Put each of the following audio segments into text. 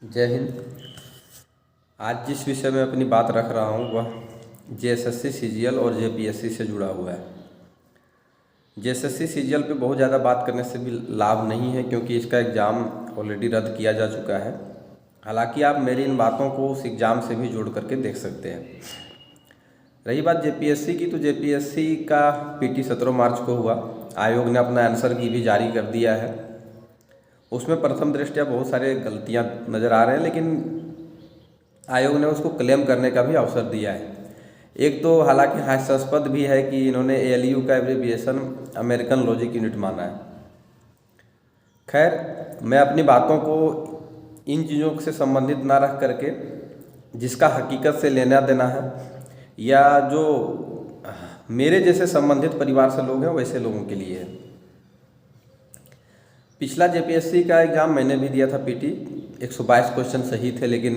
जय हिंद। आज जिस विषय में अपनी बात रख रहा हूँ वह जेएसएससी सीजीएल और जेपीएससी से जुड़ा हुआ है। जेएसएससी सीजीएल पे बहुत ज़्यादा बात करने से भी लाभ नहीं है, क्योंकि इसका एग्ज़ाम ऑलरेडी रद्द किया जा चुका है। हालांकि आप मेरी इन बातों को उस एग्ज़ाम से भी जोड़ करके देख सकते हैं। रही बात जेपीएससी की, तो जेपीएससी का पीटी 17 मार्च को हुआ। आयोग ने अपना आंसर की भी जारी कर दिया है। उसमें प्रथम दृष्टया बहुत सारे गलतियां नज़र आ रहे हैं, लेकिन आयोग ने उसको क्लेम करने का भी अवसर दिया है। एक तो हालांकि हास्यास्पद भी है कि इन्होंने एएलयू का एब्रिविएशन अमेरिकन लॉजिक यूनिट माना है। खैर, मैं अपनी बातों को इन चीज़ों से संबंधित ना रख करके जिसका हकीकत से लेना देना है, या जो मेरे जैसे संबंधित परिवार से लोग हैं वैसे लोगों के लिए है। पिछला जेपीएससी का एग्ज़ाम मैंने भी दिया था पीटी। 122 क्वेश्चन सही थे, लेकिन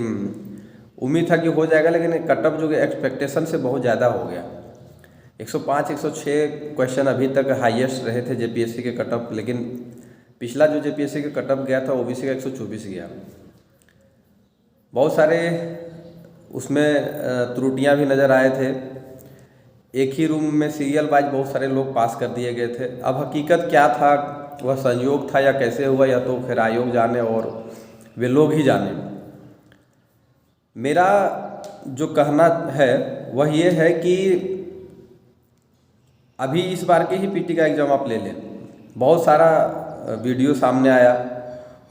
उम्मीद था कि हो जाएगा, लेकिन कटअप जो एक्सपेक्टेशन से बहुत ज़्यादा हो गया। 105 106 क्वेश्चन अभी तक हाईएस्ट रहे थे जेपीएससी के कटअप, लेकिन पिछला जो जेपीएससी का कटअप गया था ओबीसी का 124 गया। बहुत सारे उसमें त्रुटियां भी नज़र आए थे। एक ही रूम में सीरियल वाइज बहुत सारे लोग पास कर दिए गए थे। अब हकीकत क्या था, वह संयोग था या कैसे हुआ, या तो फिर आयोग जाने और वे लोग ही जाने। मेरा जो कहना है वह ये है कि अभी इस बार के ही पीटी का एग्ज़ाम आप ले लें। बहुत सारा वीडियो सामने आया,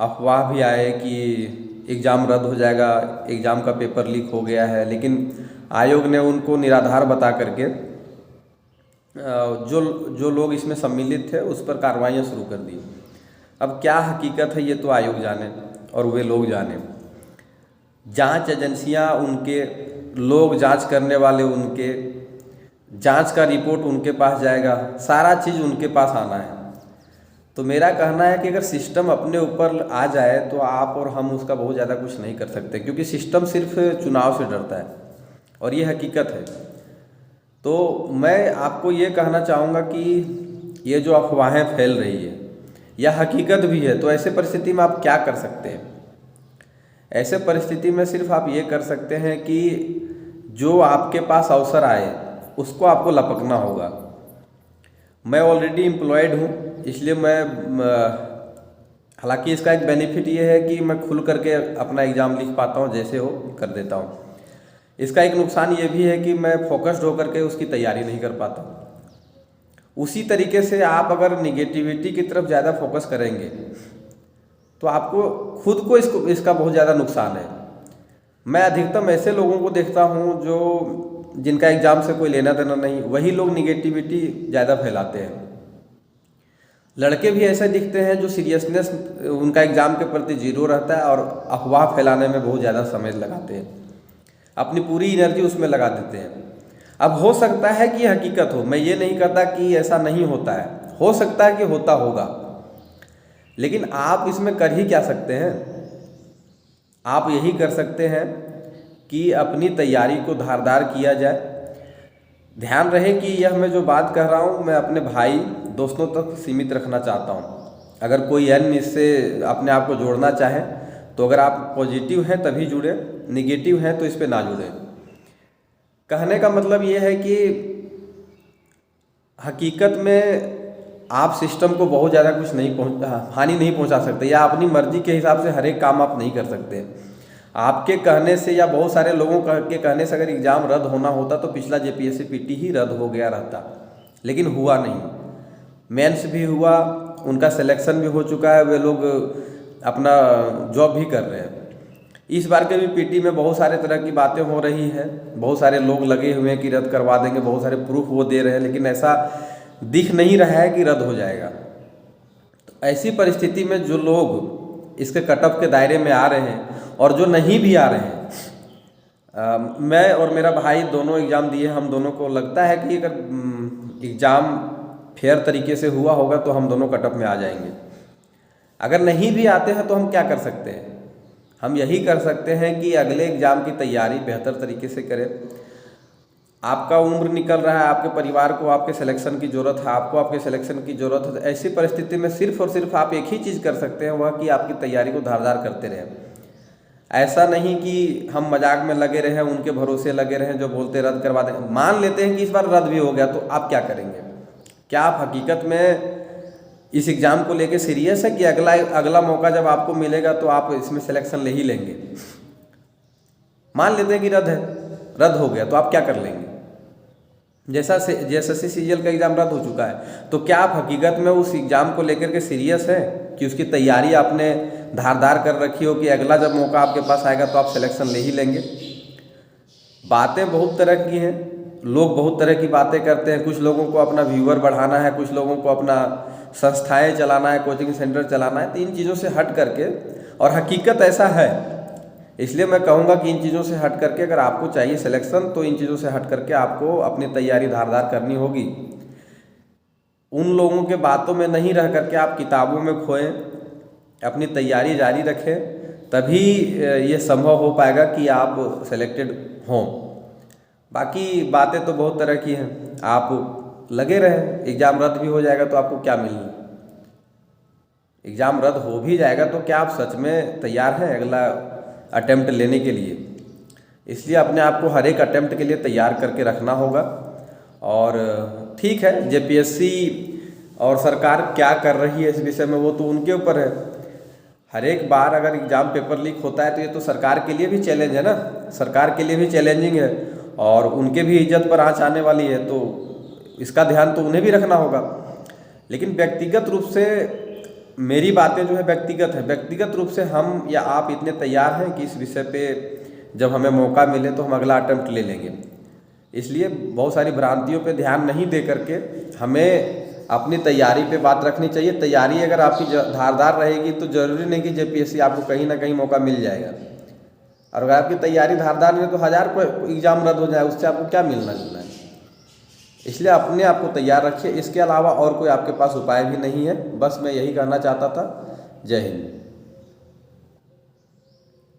अफवाह भी आए कि एग्ज़ाम रद्द हो जाएगा, एग्ज़ाम का पेपर लीक हो गया है, लेकिन आयोग ने उनको निराधार बता करके जो लोग इसमें सम्मिलित थे उस पर कार्रवाइयाँ शुरू कर दी। अब क्या हकीकत है ये तो आयोग जाने और वे लोग जाने। जांच एजेंसियां उनके, लोग जांच करने वाले उनके, जांच का रिपोर्ट उनके पास जाएगा, सारा चीज़ उनके पास आना है। तो मेरा कहना है कि अगर सिस्टम अपने ऊपर आ जाए तो आप और हम उसका बहुत ज़्यादा कुछ नहीं कर सकते, क्योंकि सिस्टम सिर्फ चुनाव से डरता है और ये हकीकत है। तो मैं आपको ये कहना चाहूँगा कि ये जो अफवाहें फैल रही है यह हकीकत भी है। तो ऐसे परिस्थिति में आप क्या कर सकते हैं? ऐसे परिस्थिति में सिर्फ आप ये कर सकते हैं कि जो आपके पास अवसर आए उसको आपको लपकना होगा। मैं ऑलरेडी एम्प्लॉयड हूँ, इसलिए हालांकि इसका एक बेनिफिट ये है कि मैं खुल करके अपना एग्ज़ाम लिख पाता हूँ, जैसे हो कर देता हूँ। इसका एक नुकसान ये भी है कि मैं फोकस्ड होकर के उसकी तैयारी नहीं कर पाता। उसी तरीके से आप अगर निगेटिविटी की तरफ ज़्यादा फोकस करेंगे तो आपको खुद को इसका बहुत ज़्यादा नुकसान है। मैं अधिकतम ऐसे लोगों को देखता हूँ जो जिनका एग्ज़ाम से कोई लेना देना नहीं, वही लोग निगेटिविटी ज़्यादा फैलाते हैं। लड़के भी ऐसे दिखते हैं जो सीरियसनेस उनका एग्ज़ाम के प्रति जीरो रहता है और अफवाह फैलाने में बहुत ज़्यादा समय लगाते हैं, अपनी पूरी एनर्जी उसमें लगा देते हैं। अब हो सकता है कि हकीकत हो, मैं ये नहीं कहता कि ऐसा नहीं होता है, हो सकता है कि होता होगा, लेकिन आप इसमें कर ही क्या सकते हैं? आप यही कर सकते हैं कि अपनी तैयारी को धारदार किया जाए। ध्यान रहे कि यह मैं जो बात कह रहा हूँ मैं अपने भाई दोस्तों तक सीमित रखना चाहता हूँ। अगर कोई अन्य इससे अपने आप को जोड़ना चाहे तो अगर आप पॉजिटिव हैं तभी जुड़े, निगेटिव हैं तो इस पे ना जुड़े। कहने का मतलब ये है कि हकीकत में आप सिस्टम को बहुत ज़्यादा कुछ हानि नहीं पहुंचा सकते, या अपनी मर्जी के हिसाब से हर एक काम आप नहीं कर सकते। आपके कहने से या बहुत सारे लोगों के कहने से अगर एग्ज़ाम रद्द होना होता तो पिछला जेपीएससी पीटी ही रद्द हो गया रहता, लेकिन हुआ नहीं। मेंस भी हुआ, उनका सिलेक्शन भी हो चुका है, वे लोग अपना जॉब भी कर रहे हैं। इस बार के भी पीटी में बहुत सारे तरह की बातें हो रही है, बहुत सारे लोग लगे हुए हैं कि रद्द करवा देंगे, बहुत सारे प्रूफ वो दे रहे हैं, लेकिन ऐसा दिख नहीं रहा है कि रद्द हो जाएगा। तो ऐसी परिस्थिति में जो लोग इसके कटअप के दायरे में आ रहे हैं और जो नहीं भी आ रहे हैं, मैं और मेरा भाई दोनों एग्ज़ाम दिए, हम दोनों को लगता है कि अगर एग्ज़ाम फेयर तरीके से हुआ होगा तो हम दोनों कटअप में आ जाएंगे। अगर नहीं भी आते हैं तो हम क्या कर सकते हैं? हम यही कर सकते हैं कि अगले एग्ज़ाम की तैयारी बेहतर तरीके से करें। आपका उम्र निकल रहा है, आपके परिवार को आपके सिलेक्शन की ज़रूरत है, आपको आपके सिलेक्शन की ज़रूरत है। तो ऐसी परिस्थिति में सिर्फ और सिर्फ आप एक ही चीज़ कर सकते हैं, वह कि आपकी तैयारी को धारदार करते रहें। ऐसा नहीं कि हम मजाक में लगे रहें, उनके भरोसे लगे रहें जो बोलते रद्द करवा दें। मान लेते हैं कि इस बार रद्द भी हो गया तो आप क्या करेंगे? क्या आप हकीकत में इस एग्ज़ाम को लेके सीरियस है कि अगला मौका जब आपको मिलेगा तो आप इसमें सिलेक्शन ले ही लेंगे? मान लेते हैं कि रद्द हो गया तो आप क्या कर लेंगे? जैसा JSSC CGL का एग्ज़ाम रद्द हो चुका है तो क्या आप हकीकत में उस एग्ज़ाम को लेकर के सीरियस हैं कि उसकी तैयारी आपने धारदार कर रखी हो कि अगला जब मौका आपके पास आएगा तो आप सिलेक्शन ले ही लेंगे? बातें बहुत तरह की हैं, लोग बहुत तरह की बातें करते हैं। कुछ लोगों को अपना व्यूअर बढ़ाना है, कुछ लोगों को अपना संस्थाएं चलाना है, कोचिंग सेंटर चलाना है। तो इन चीज़ों से हट करके, और हकीकत ऐसा है, इसलिए मैं कहूँगा कि इन चीज़ों से हट करके अगर आपको चाहिए सिलेक्शन तो इन चीज़ों से हट करके आपको अपनी तैयारी धारदार करनी होगी। उन लोगों के बातों में नहीं रह करके आप किताबों में खोएं, अपनी तैयारी जारी रखें, तभी ये संभव हो पाएगा कि आप सेलेक्टेड हों। बाकी बातें तो बहुत तरह की हैं, आप लगे रहें। एग्ज़ाम रद्द भी हो जाएगा तो आपको क्या मिलना? एग्ज़ाम रद्द हो भी जाएगा तो क्या आप सच में तैयार हैं अगला अटेम्प्ट लेने के लिए? इसलिए अपने आप को हर एक अटेम्प्ट के लिए तैयार करके रखना होगा। और ठीक है, JPSC और सरकार क्या कर रही है इस विषय में वो तो उनके ऊपर है। हर एक बार अगर एग्ज़ाम पेपर लीक होता है तो ये तो सरकार के लिए भी चैलेंज है ना, सरकार के लिए भी चैलेंजिंग है और उनके भी इज्जत पर आँच आने वाली है, तो इसका ध्यान तो उन्हें भी रखना होगा। लेकिन व्यक्तिगत रूप से मेरी बातें जो है व्यक्तिगत रूप से हम या आप इतने तैयार हैं कि इस विषय पे जब हमें मौका मिले तो हम अगला अटेम्प्ट ले लेंगे। इसलिए बहुत सारी भ्रांतियों पे ध्यान नहीं दे करके हमें अपनी तैयारी पे बात रखनी चाहिए। तैयारी अगर आपकी धारदार रहेगी तो ज़रूरी नहीं कि JPSC आपको कहीं ना कहीं मौका मिल जाएगा। और अगर आपकी तैयारी धारदार नहीं है तो 1000 एग्ज़ाम रद्द हो जाए, उससे आपको क्या मिलना जुलना है? इसलिए अपने आप को तैयार रखिए। इसके अलावा और कोई आपके पास उपाय भी नहीं है। बस मैं यही कहना चाहता था। जय हिंद।